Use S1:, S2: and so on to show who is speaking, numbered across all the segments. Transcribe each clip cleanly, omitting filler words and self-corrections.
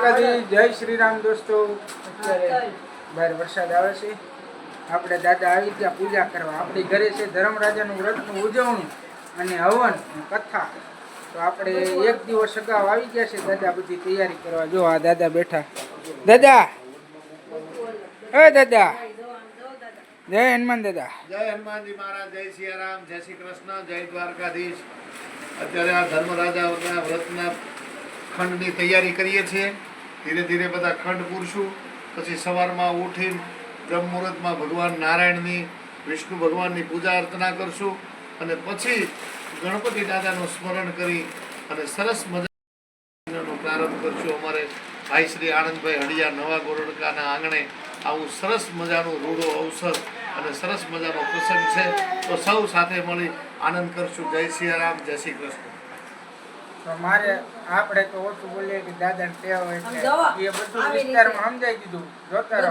S1: દ્વારકાધીશ, જય શ્રી રામ દોસ્તો। અત્યારે બહાર વરસાદ આવે છે। આપણે દાદા આવી ગયા પૂજા કરવા। આપણી ઘરે છે ધર્મરાજાનું વ્રતનું ઉજવણું અને હવન કથા। તો આપણે એક દિવસ અગાઉ આવી ગયા છે દાદા બધી તૈયારી કરવા। જો આ દાદા બેઠા। દાદા એ દાદા, જય હનુમાન દાદા।
S2: જય હનુમાનજી મહારાજ, જય સિયારામ, જય શ્રી કૃષ્ણ, જય દ્વારકાધીશ। અત્યારે આ ધર્મરાજાના વ્રતના ખંડની તૈયારી કરીએ છીએ। ધીરે ધીરે બધા ખંડ પૂરશું। પછી સવારમાં ઉઠીને બ્રહ્મ મુહૂર્તમાં ભગવાન નારાયણની, વિષ્ણુ ભગવાનની પૂજા અર્ચના કરશું અને પછી ગણપતિ દાદાનું સ્મરણ કરી અને સરસ મજાનો પ્રારંભ કરશું। અમારે ભાઈ શ્રી આનંદભાઈ હડિયા નવા ગોરડકાના આંગણે આવું સરસ મજાનું રૂડો અવસર અને સરસ મજાનો પ્રસંગ છે। તો સૌ સાથે મળી આનંદ કરશું। જય સિયારામ, જય શ્રી કૃષ્ણ।
S1: તો મારે આપણે તો ઓછું બોલીએ કે દાદા ટેવ એટલે એ બધું વિસ્તારમાં સમજાઈ દીધું। જોતા રહો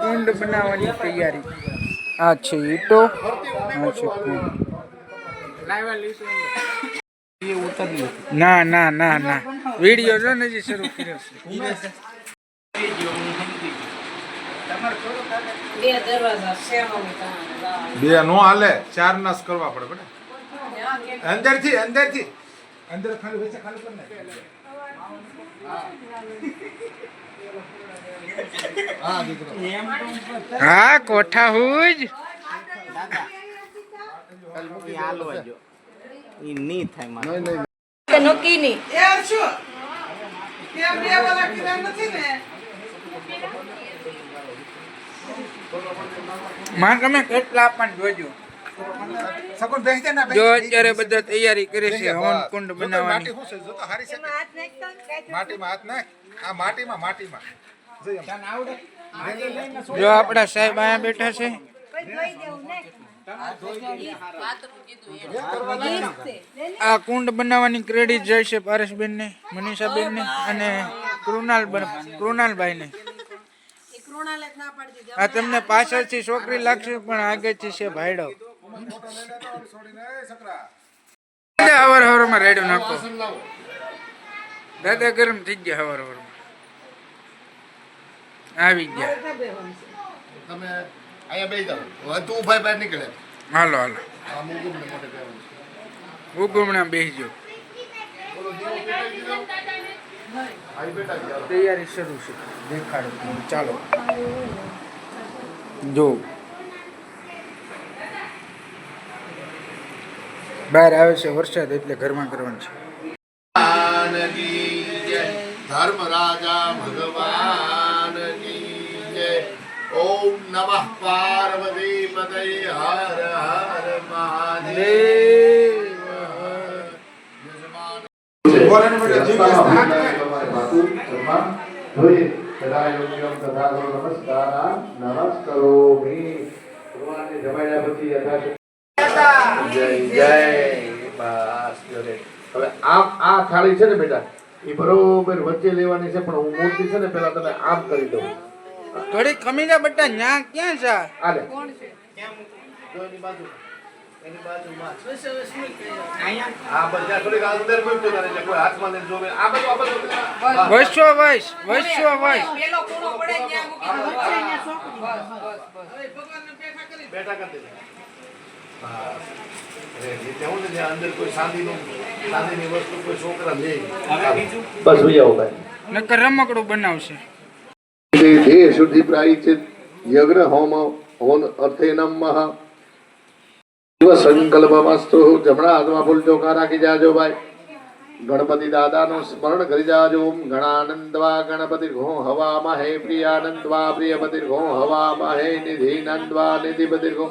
S1: કુંડ બનાવવાની તૈયારી। આ છે ઈટો, આ છે કુંડ। ના ના ના ના, વિડીયો જો નજી શરૂ કર્યો છે।
S3: બે નો હાલે, ચાર નાશ કરવા પડે બેટા। અંદરથી અંદર ખાલી વેચે ખાલી કર નાખ।
S1: હા કોઠા હુજ માં તમે કેટલા આપવાનું જોજો।
S3: સગુન બેસી જા ના
S1: જો અત્યારે બધા તૈયારી કરે છે હવન કુંડ બનાવવાની।
S3: માટી શું છે જો તો હારી છે માટીમાં હાથ નાખ। આ માટીમાં જઈ
S1: જો આપણા સાહેબ અહીંયા બેઠા છે। આ કુંડ બનાવવાની ક્રેડિટ જાય છે પારેશબેન ને, મનીષાબેન ને અને કૃણાલભાઈ ને। આ તમને પાછળથી છોકરી લાગશે પણ આગળથી છે ભાઈડો। હવાર હવારમાં રેડો નાખો દાદા, ગરમ થઈ ગયા હવાર હવારમાં આવી ગયા।
S2: તમે અહીંયા બેસી જાઓ, હવે તું ઉભા બહાર નીકળે।
S1: હાલો હાલો
S2: આ મુકુમને મોઢે બેસવાનું છે।
S1: ઉગમણા બેસજો।
S2: આવી બેટા ગયા।
S1: તૈયારી શરૂ છે, દેખાડો ચાલો। જો બહાર આવે છે વરસાદ એટલે ઘરમાં કરવાનું છે।
S2: ધર્મરાજા ભગવાન કી જય। ઓમ નમઃ પાર્વતી પતયે હર હર મહાદેવ। હવે આ થાળી છે ને બેટા, એ બરોબર વચ્ચે લેવાની છે, પણ હું મૂર્તિ છે ને પેલા તમે આમ કરી દઉં।
S1: થોડી ખમી જા બટા, ન્યા ક્યાં છે?
S2: આલે જો એની બાજુમાં આ બધા થોડીક અંદર મૂકજો તારે, એટલે કોઈ હાથમાં લઈને જોવે। આ બધું
S1: વૈશ્વ વૈશ
S4: પેલો ખૂણો પડે ત્યાં મૂકી
S2: બેઠા કરી દેજો। અંદર કોઈ ચાંદીની વસ્તુ કોઈ છોકરા લે બસ ભઈ આવો ભાઈ,
S1: નકર રમકડું બનાવશે।
S2: દેહ શુદ્ધિ પ્રાયશ્ચિત યજ્ઞ હોમ હોન અર્થે નમઃ। સંકલ્પમસ્તુ। જમણા હાથમાં ફૂલ ચોખા રાખી જાજો ભાઈ। ગણપતિ દાદાનું સ્મરણ કરી જાજો। ઓમ ગણાનંદવા ગણપતિ ઘો હવામહે, પ્રિયાનંદવા પ્રિયપતિ ઘો હવામહે, નિધિનંદવા નિધિપતિ ઘો।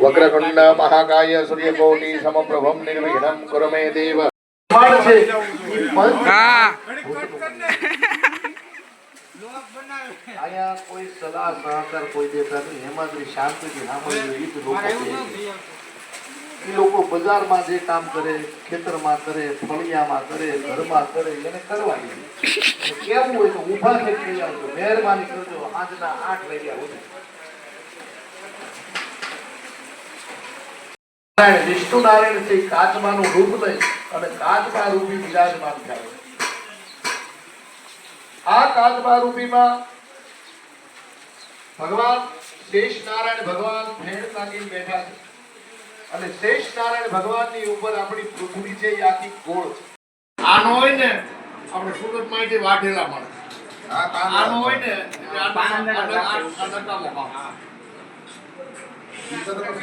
S2: વક્રતુંડ મહાકાય સૂર્યકોટિ સમપ્રભમ નિર્વિઘ્નમ કુરુ મે દેવ। હા અહીંયા કોઈ સલાહ સહકાર કોઈ દેતા નહીં. હેમાદ્રી શાંતિથી સાંભળ્યું ઈ જ લોકો કહે છે. એ લોકો બજારમાં જે કામ કરે, ખેતરમાં કરે, ફળિયામાં કરે, ઘરમાં કરે, એને કરવા દે. કેવું હોય તો ઊભા થઈ લઈ આવજો, મહેરબાની કરજો, સાંજના 8 વાગ્યા સુધી. વિષ્ણુ નારાયણ છે, કાચબાનું રૂપ લઈ અને કાચબા રૂપી વિરાજમાન થાય. આ કાચબા રૂપીમાં ભગવાન શેષ નારાયણ ભગવાન ફેણ લાગી બેઠા છે અને શેષ નારાયણ ભગવાનની ઉપર આપણી પૃથ્વી છે એ આખી ગોળ છે. આનો હોય ને આપણે સુરતમાં જે વાઢેલા મળે, આનો હોય ને એટલે આ નકામો કામ.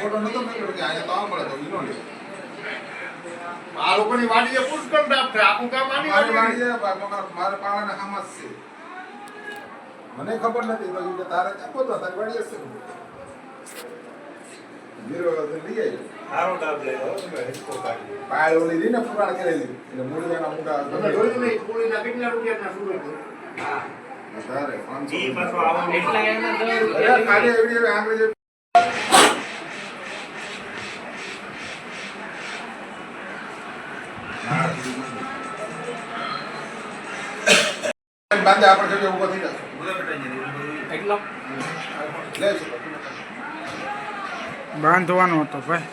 S3: ફોટો નતો મેળવ્યો કે અહીંયા તો આ મળે તો ઈનો લે.
S2: આ લોકોની વાડીએ પુષ્કળ ડાબ છે. આખું કામ આની
S3: મારી
S2: વાડીએ.
S3: વાડીએ મારે પાવાના હામાં જ છે. મને ખબર નથી તો ઈ તારે આપો તો તારી વાડીએ છે. મીરો લઈ આવ્યો.
S5: સારો ડાબ લેવો તમે હિસ્સો કાઢી.
S3: પાય ઓલી રીને પુરાણ કરેલી એટલે મૂળિયાના મોટા
S2: તમે જોયું નહીં પૂરીના કેટલા રૂપિયાના સુરત છે?
S5: હા
S3: વધારે 500
S5: ઈ પાછો આવો એટલા એના 10
S3: અરે
S5: રૂપિયા
S3: ખાલી એવડી આંગળી જે બાંધે આપણે જોઈએ ઉભો થઈ જશે.
S5: એટલો
S3: લે છે.
S1: બાંધવાનો હતો ભાઈ.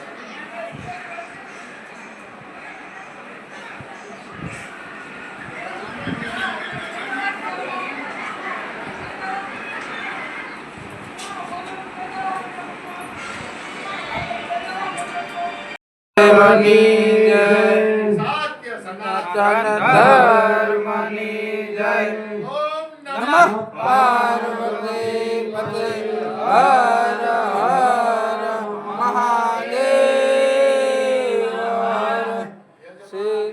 S2: સત્ય સનાતન
S1: ધર્મની જય.
S2: ઓમ નમઃ
S1: નમઃ પાર્વતી પતે હર હર મહાદેવ હર શિવ.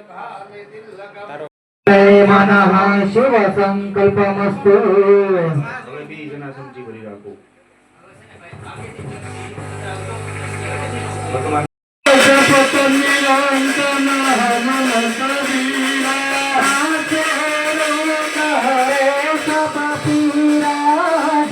S6: मनः शिव संकल्पमस्तु
S5: હવે બી જણા સમજી કરી રાખો ભગવાન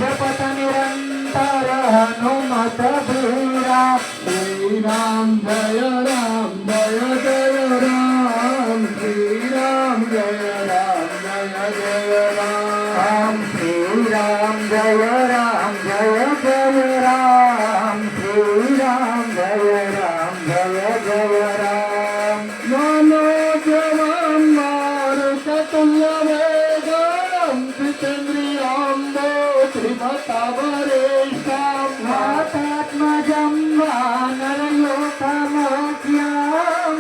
S6: जपत निरंतर हनुमत बीरा श्री राम जय राम जय जय राम श्री राम जय राम जय जय राम श्री राम जय राम जय जय राम श्री राम जय राम जय जय राम मनोजवं मारुततुल्य वेगं जितेन्द्रियं श्रीमतावरेष्ठां मातात्मजं वानरयोतमोख्यां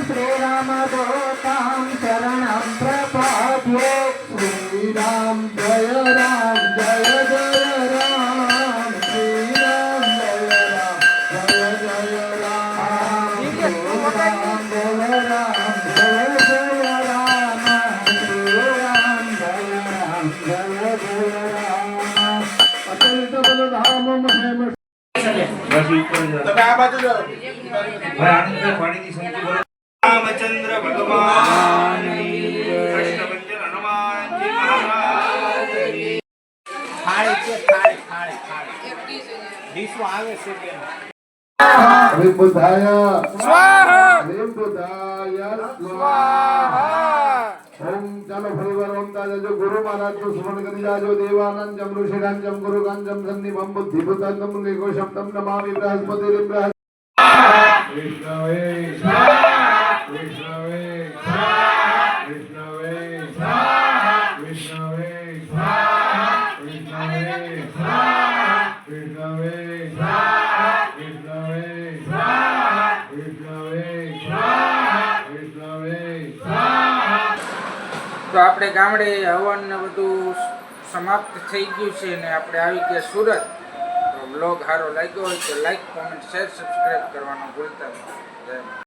S6: श्रीरामदूतं शरणं प्रपद्ये श्रीराम जय राम जय जय राम श्रीराम जय राम जय जय राम श्रीराम जय राम जय जय राम श्रीराम जय राम जय जय राम अतुलित बलधाम महेम
S5: બસ ઉપર જ
S3: તમે આ બાજુ જાઓ.
S5: ભાઈ આનંદ પાણીની સમજી બોલો રામચંદ્ર ભગવાન કૃષ્ણવંદન હનુમાનજી મહારાજ
S1: થાળી છે, થાળી થાળી થાળી ડીશો આવે છે બેન.
S2: હરિ બુદ્ધાય
S1: સ્વાહા
S2: હરિ બુદ્ધાય
S1: સ્વાહા.
S2: ઓમ ચાલો ફરીવાર ઓમ તાજો ગુરુ મહારાજ નું સ્મરણ કરી જાજો. દેવાનંદ જમ ઋષિરાંજમ ગુરુ કાંજમ સન્નિભમ બુદ્ધિભૂતમ નિકોશમ તમ નમામિ બૃહસ્પતિ બૃહસ્પતિ. વિષ્ણવે વિષ્ણવે વિષ્ણવે વિષ્ણવે વિષ્ણવે વિષ્ણવે
S1: તો આપણે ગામડે હવન ને બધું સમાપ્ત થઈ ગયું છે ને આપણે આવી ગયા સુરત. તો બ્લોગ સારો લાગ્યો હોય તો લાઈક, કોમેન્ટ, શેર, સબસ્ક્રાઈબ કરવાનું ભૂલતા નહીં. જય માતા.